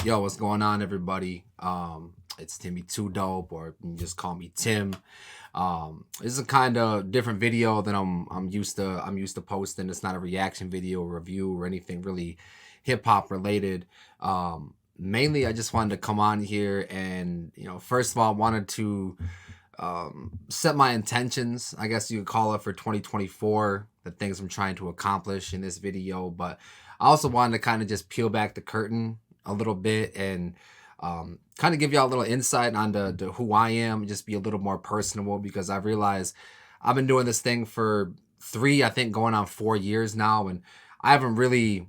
Yo, what's going on, everybody? It's Timmy Too Dope, or you can just call me Tim. This is a kind of different video than I'm used to posting. It's not a reaction video, or review, or anything really hip hop related. Mainly, I just wanted to come on here and first of all, I wanted to set my intentions, I guess you could call it, for 2024, the things I'm trying to accomplish in this video. But I also wanted to kind of just peel back the curtain a little bit and kind of give y'all a little insight onto who I am, just be a little more personable, because I realized I've been doing this thing for I think going on 4 years now, and I haven't really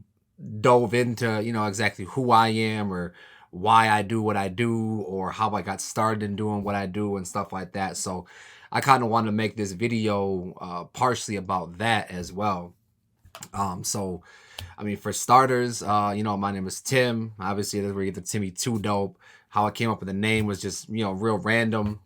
dove into exactly who I am, or why I do what I do, or how I got started in doing what I do and stuff like that. So I kind of wanted to make this video partially about that as well. So I mean, for starters, my name is Tim. Obviously, that's where you get the Timmy Too Dope. How I came up with the name was just real random,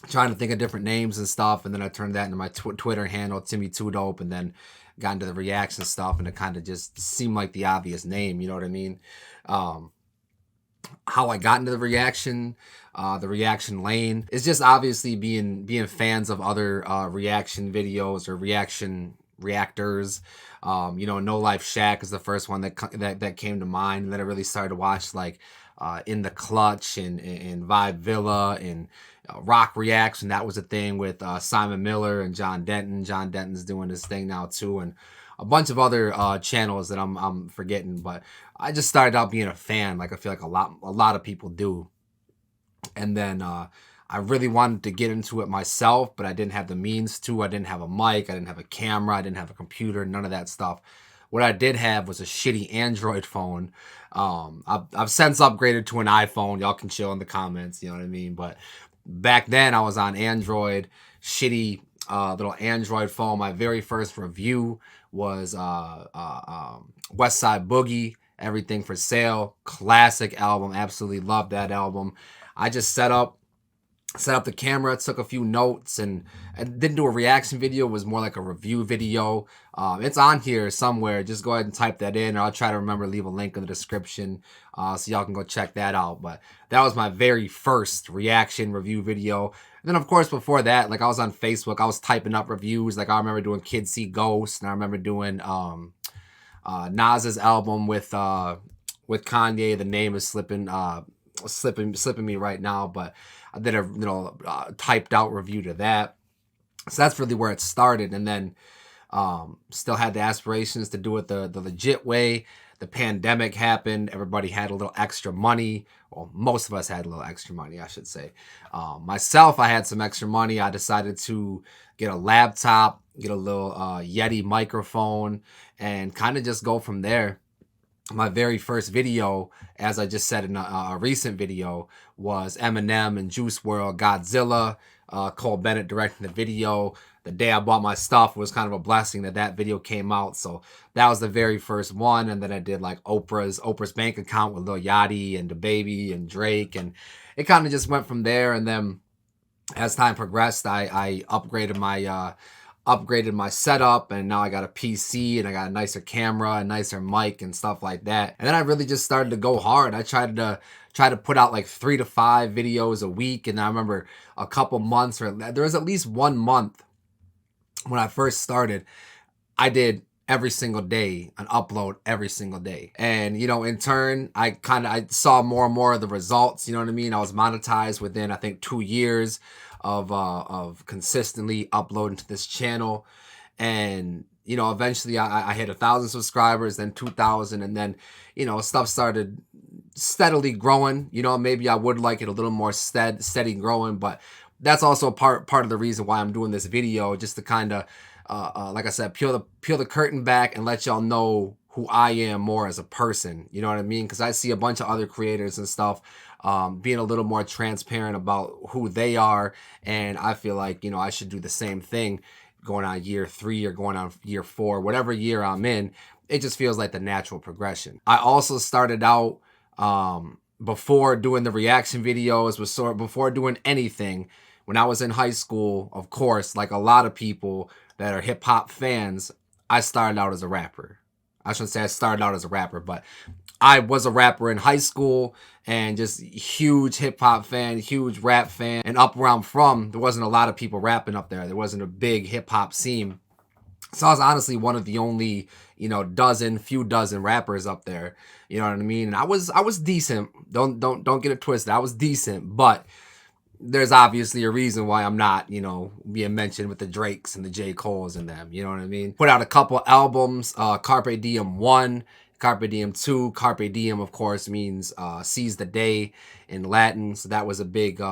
trying to think of different names and stuff, and then I turned that into my Twitter handle, Timmy Too Dope, and then got into the reaction stuff, and it kind of just seemed like the obvious name. You know what I mean? Um, how I got into the reaction lane is just obviously being fans of other reaction videos or reactors. No Life Shack is the first one that came to mind, and then I really started to watch like In the Clutch and Vibe Villa and Rock Reacts, and that was a thing with Simon Miller and John Denton. John Denton's doing this thing now too, and a bunch of other channels that I'm forgetting. But I just started out being a fan, like I feel like a lot of people do, and then I really wanted to get into it myself, but I didn't have the means to. I didn't have a mic, I didn't have a camera, I didn't have a computer, none of that stuff. What I did have was a shitty Android phone. I've since upgraded to an iPhone. Y'all can chill in the comments, you know what I mean? But back then I was on Android, shitty little Android phone. My very first review was West Side Boogie, Everything for Sale. Classic album. Absolutely love that album. I just set up the camera, took a few notes, and I didn't do a reaction video. It was more like a review video. It's on here somewhere. Just go ahead and type that in, or I'll try to remember to leave a link in the description so y'all can go check that out. But that was my very first reaction review video. And then, of course, before that, like I was on Facebook, I was typing up reviews. Like I remember doing Kids See Ghosts, and I remember doing Nas's album with Kanye. The name is slipping me right now, but I did a typed out review to that. So that's really where it started, and then still had the aspirations to do it the legit way. The pandemic happened. Everybody had a little extra money. Well, most of us had a little extra money, I should say. Myself, I had some extra money. I decided to get a laptop, get a little Yeti microphone, and kind of just go from there. My very first video, as I just said in a recent video, was Eminem and Juice World Godzilla. Cole Bennett directing the video. The day I bought my stuff was kind of a blessing that video came out. So that was the very first one. And then I did like Oprah's bank account with Lil Yachty and DaBaby and Drake. And it kind of just went from there. And then as time progressed, I upgraded my setup, and now I got a PC and I got a nicer camera, a nicer mic, and stuff like that. And then I really just started to go hard. I tried to put out like 3 to 5 videos a week, and I remember a couple months, or there was at least 1 month when I first started, I did every single day an upload every single day. And in turn, I saw more and more of the results. You know what I mean? I was monetized within, I think, 2 years of consistently uploading to this channel. And eventually I hit 1,000 subscribers, then 2,000, and then stuff started steadily growing. Maybe I would like it a little more steady growing, but that's also part of the reason why I'm doing this video, just to kind of like I said, peel the curtain back and let y'all know who I am more as a person. You know what I mean? Because I see a bunch of other creators and stuff being a little more transparent about who they are, and I feel like I should do the same thing going on year 3 or going on year 4, whatever year I'm in. It just feels like the natural progression. I also started out before doing the reaction videos, before doing anything. When I was in high school, of course, like a lot of people that are hip hop fans, I started out as a rapper. I shouldn't say I started out as a rapper, but I was a rapper in high school and just huge hip hop fan, huge rap fan. And up where I'm from, there wasn't a lot of people rapping up there. There wasn't a big hip hop scene. So I was honestly one of the only, few dozen rappers up there. You know what I mean? And I was decent. Don't get it twisted. I was decent, but there's obviously a reason why I'm not, being mentioned with the Drakes and the J. Coles and them. You know what I mean? Put out a couple albums, Carpe Diem 1, Carpe Diem 2. Carpe Diem, of course, means seize the day in Latin. So that was a big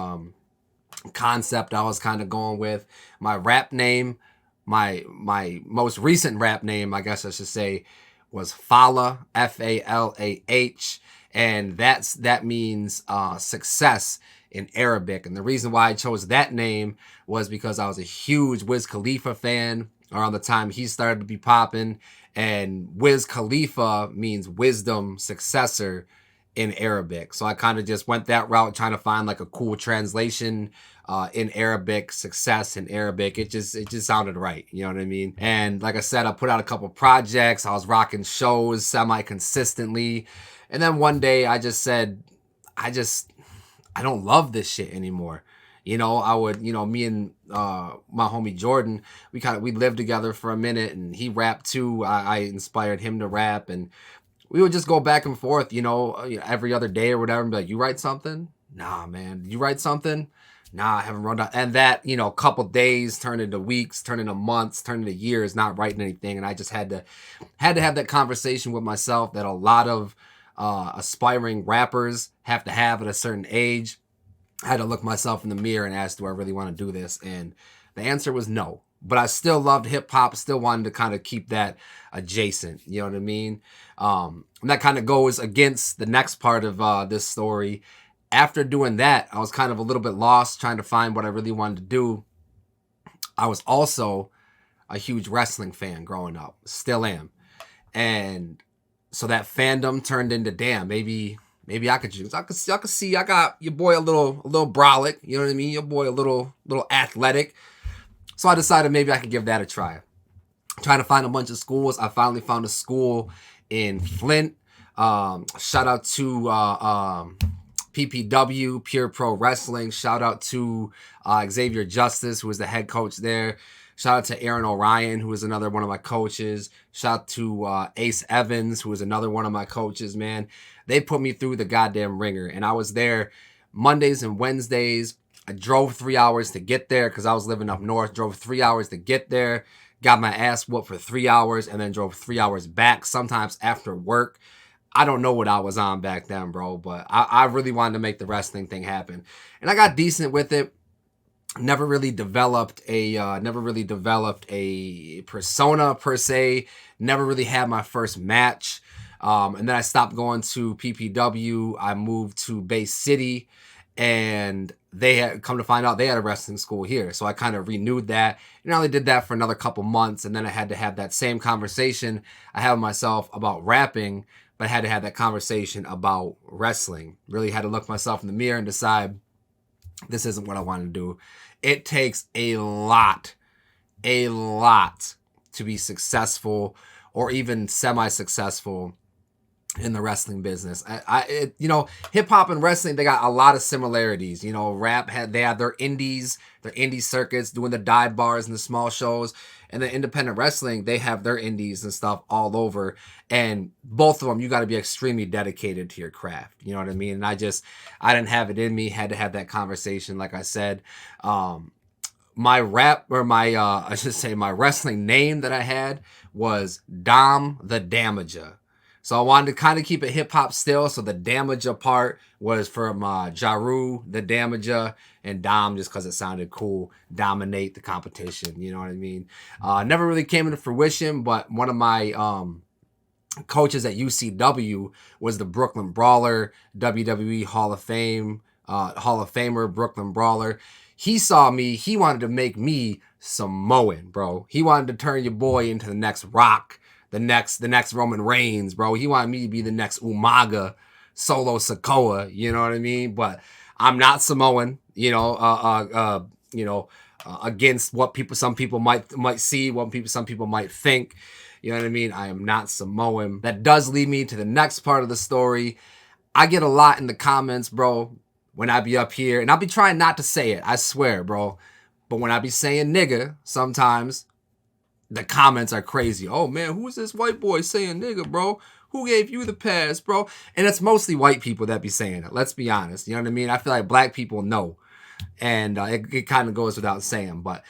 concept I was kind of going with. My rap name, my most recent rap name, I guess I should say, was Falah, Falah, and that means success in Arabic. And the reason why I chose that name was because I was a huge Wiz Khalifa fan around the time he started to be popping, and Wiz Khalifa means wisdom successor in Arabic. So I kind of just went that route, trying to find like a cool translation in Arabic, success in Arabic. It just sounded right. You know what I mean? And like I said, I put out a couple projects. I was rocking shows semi-consistently. And then one day I just said, I don't love this shit anymore. I would, me and my homie Jordan, we lived together for a minute, and he rapped too. I inspired him to rap, and we would just go back and forth, every other day or whatever, and be like, you write something? Nah, man. You write something? Nah, I haven't run down. And that, couple days turned into weeks, turned into months, turned into years, not writing anything. And I just had to have that conversation with myself that a lot of aspiring rappers have to have at a certain age. I had to look myself in the mirror and ask, do I really want to do this? And the answer was no. But I still loved hip hop, still wanted to kind of keep that adjacent. You know what I mean? And that kind of goes against the next part of this story. After doing that, I was kind of a little bit lost trying to find what I really wanted to do. I was also a huge wrestling fan growing up, still am. And so that fandom turned into, damn, maybe I could choose. I could see I got your boy a little brolic, you know what I mean? Your boy a little athletic. So I decided maybe I could give that a try. Trying to find a bunch of schools. I finally found a school in Flint. Shout out to PPW, Pure Pro Wrestling. Shout out to Xavier Justice, who was the head coach there. Shout out to Aaron Orion, who is another one of my coaches. Shout out to Ace Evans, who is another one of my coaches, man. They put me through the goddamn ringer. And I was there Mondays and Wednesdays. I drove 3 hours to get there because I was living up north. Drove 3 hours to get there. Got my ass whooped for 3 hours and then drove 3 hours back, sometimes after work. I don't know what I was on back then, bro, but I really wanted to make the wrestling thing happen. And I got decent with it. Never really developed a persona per se. Never really had my first match. And then I stopped going to PPW. I moved to Bay City, and they had come to find out they had a wrestling school here. So I kind of renewed that. And I only did that for another couple months. And then I had to have that same conversation I had with myself about rapping, but I had to have that conversation about wrestling. Really had to look myself in the mirror and decide this isn't what I want to do. It takes a lot to be successful or even semi-successful in the wrestling business. Hip hop and wrestling, they got a lot of similarities. They have their indies, their indie circuits, doing the dive bars and the small shows. And then independent wrestling, they have their indies and stuff all over. And both of them, you got to be extremely dedicated to your craft. You know what I mean? And I didn't have it in me. Had to have that conversation, like I said. My wrestling name that I had was Dom the Damager. So I wanted to kind of keep it hip hop still. So the Damager part was from Jaru the Damager, and Dom just because it sounded cool, dominate the competition. You know what I mean? Never really came into fruition, but one of my coaches at UCW was the Brooklyn Brawler, WWE Hall of Famer, Brooklyn Brawler. He saw me. He wanted to make me Samoan, bro. He wanted to turn your boy into the next Rock. The next Roman Reigns, bro. He wanted me to be the next Umaga, Solo Sikoa, you know what I mean? But I'm not Samoan, against what some people might see, some people might think. You know what I mean? I am not Samoan. That does lead me to the next part of the story. I get a lot in the comments, bro, when I be up here, and I'll be trying not to say it, I swear, bro. But when I be saying nigga, sometimes the comments are crazy. Oh man, who's this white boy saying nigga, bro? Who gave you the pass, bro? And it's mostly white people that be saying it. Let's be honest. You know what I mean? I feel like black people know. And it kind of goes without saying. But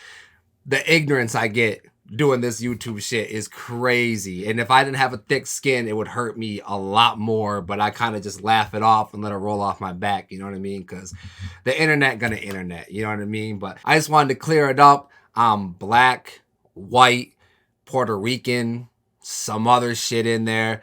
the ignorance I get doing this YouTube shit is crazy. And if I didn't have a thick skin, it would hurt me a lot more. But I kind of just laugh it off and let it roll off my back. You know what I mean? Because the internet gonna internet. You know what I mean? But I just wanted to clear it up. I'm black, white, Puerto Rican, some other shit in there.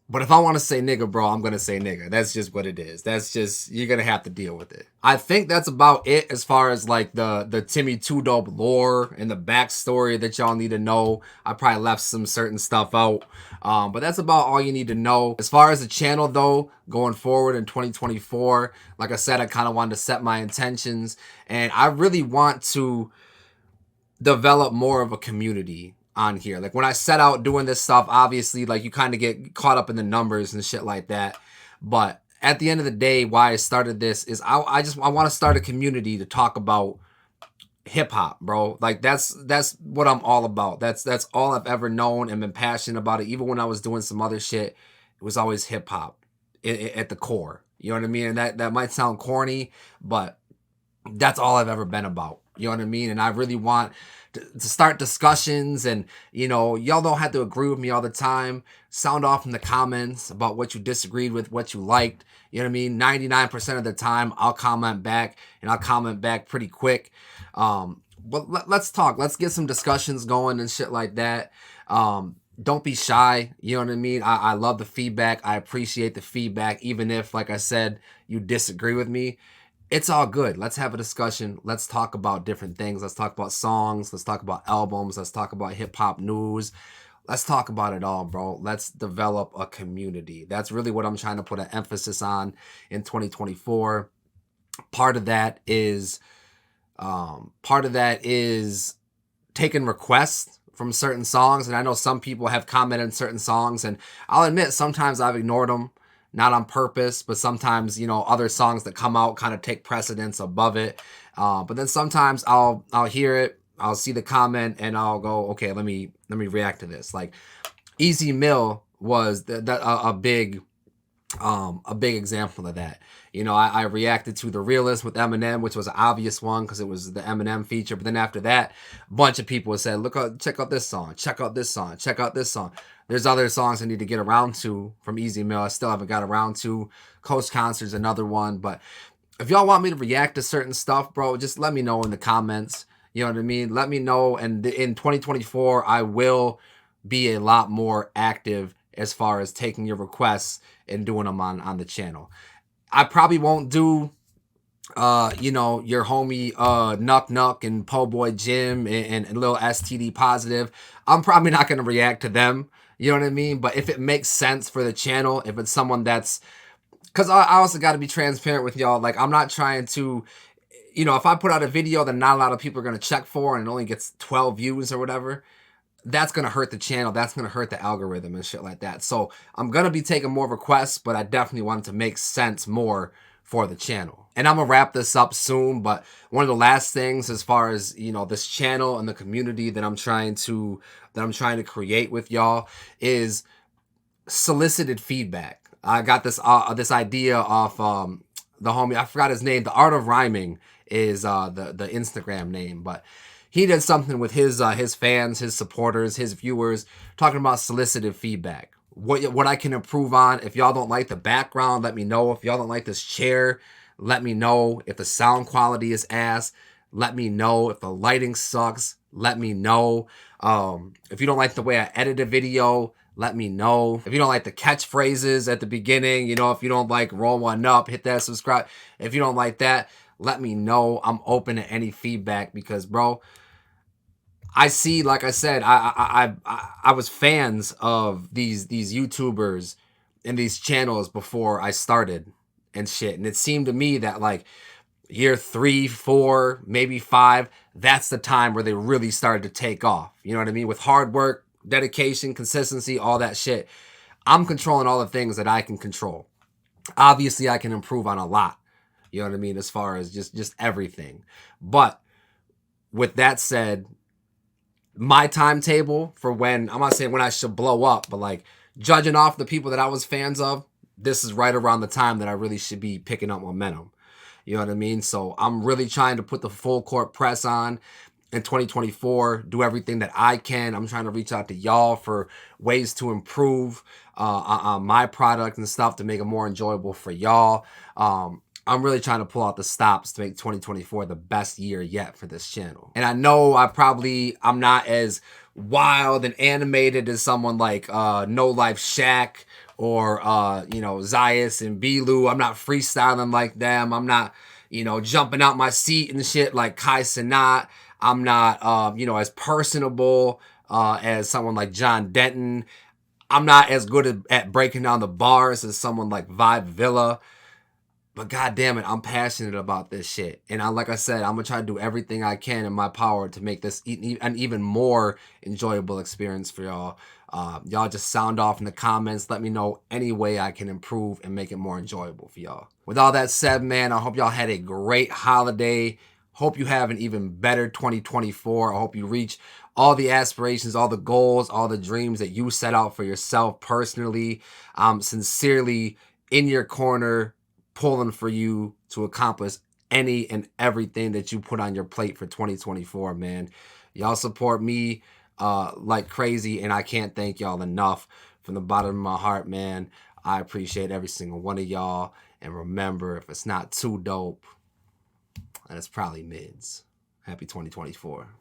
But if I want to say nigga, bro, I'm going to say nigga. That's just what it is. That's just, you're going to have to deal with it. I think that's about it as far as like the Timmy 2 Dope lore and the backstory that y'all need to know. I probably left some certain stuff out. But that's about all you need to know. As far as the channel though, going forward in 2024, like I said, I kind of wanted to set my intentions. And I really want to develop more of a community on here. Like when I set out doing this stuff, obviously like you kind of get caught up in the numbers and shit like that. But at the end of the day, why I started this is I want to start a community to talk about hip hop, bro. Like that's what I'm all about. That's all I've ever known and been passionate about it. Even when I was doing some other shit, it was always hip hop at the core. You know what I mean? And that might sound corny, but that's all I've ever been about. You know what I mean? And I really want to start discussions, and you know, y'all don't have to agree with me all the time. Sound off in the comments about what you disagreed with, what you liked. You know what I mean? 99% of the time I'll comment back, and I'll comment back pretty quick. But let's talk. Let's get some discussions going and shit like that. Don't be shy. You know what I mean? I love the feedback. I appreciate the feedback, even if, like I said, you disagree with me. It's all good. Let's have a discussion. Let's talk about different things. Let's talk about songs. Let's talk about albums. Let's talk about hip hop news. Let's talk about it all, bro. Let's develop a community. That's really what I'm trying to put an emphasis on in 2024. Part of that is taking requests from certain songs. And I know some people have commented on certain songs, and I'll admit sometimes I've ignored them. Not on purpose, but sometimes, you know, other songs that come out kind of take precedence above it. But then sometimes I'll hear it, I'll see the comment, and I'll go, okay, let me react to this. Like Easy Mill was a big example of that. You know, I reacted to The Realist with Eminem, which was an obvious one because it was the Eminem feature. But then after that, a bunch of people said, check out this song, check out this song, check out this song. There's other songs I need to get around to from Easy Mill. I still haven't got around to. Coast Concert's another one. But if y'all want me to react to certain stuff, bro, just let me know in the comments. You know what I mean? Let me know. And in 2024, I will be a lot more active as far as taking your requests and doing them on the channel. I probably won't do, you know, your homie Nuck Nuck and Po Boy Jim and little STD Positive. I'm probably not going to react to them. You know what I mean? But if it makes sense for the channel, if it's someone that's... Because I also got to be transparent with y'all. Like, I'm not trying to... You know, if I put out a video that not a lot of people are going to check for and it only gets 12 views or whatever, that's going to hurt the channel. That's going to hurt the algorithm and shit like that. So I'm going to be taking more requests, but I definitely want it to make sense more for the channel. And I'm going to wrap this up soon, but one of the last things as far as, you know, this channel and the community that I'm trying to create with y'all is solicited feedback. I got this idea off the homie, I forgot his name. The Art of Rhyming is the Instagram name, but he did something with his fans, his supporters, his viewers, talking about solicited feedback. What I can improve on. If y'all don't like the background, let me know. If y'all don't like this chair, let me know. If the sound quality is ass, let me know. If the lighting sucks, let me know. If you don't like the way I edit a video, let me know. If you don't like the catchphrases at the beginning, you know, if you don't like roll one up, hit that subscribe. If you don't like that, let me know. I'm open to any feedback because, bro, I see, like I said, I was fans of these YouTubers and these channels before I started and shit. And it seemed to me that like year 3, 4, maybe 5, that's the time where they really started to take off. You know what I mean? With hard work, dedication, consistency, all that shit. I'm controlling all the things that I can control. Obviously, I can improve on a lot. You know what I mean? As far as just everything. But with that said, my timetable for when, I'm not saying when I should blow up, but like judging off the people that I was fans of, this is right around the time that I really should be picking up momentum. You know what I mean? So I'm really trying to put the full court press on in 2024, do everything that I can. I'm trying to reach out to y'all for ways to improve on my product and stuff to make it more enjoyable for y'all. I'm really trying to pull out the stops to make 2024 the best year yet for this channel. And I know I'm not as wild and animated as someone like No Life Shaq or Zayas and Bilu. I'm not freestyling like them. I'm not, jumping out my seat and shit like Kai Cenat. I'm not as personable as someone like John Denton. I'm not as good at breaking down the bars as someone like Vibe Villa. But God damn it, I'm passionate about this shit. And like I said, I'm going to try to do everything I can in my power to make this an even more enjoyable experience for y'all. Y'all just sound off in the comments. Let me know any way I can improve and make it more enjoyable for y'all. With all that said, man, I hope y'all had a great holiday. Hope you have an even better 2024. I hope you reach all the aspirations, all the goals, all the dreams that you set out for yourself personally. I'm sincerely in your corner, pulling for you to accomplish any and everything that you put on your plate for 2024, man. Y'all support me like crazy, and I can't thank y'all enough from the bottom of my heart, man. I appreciate every single one of y'all. And remember, if it's not too dope, then it's probably mids. Happy 2024.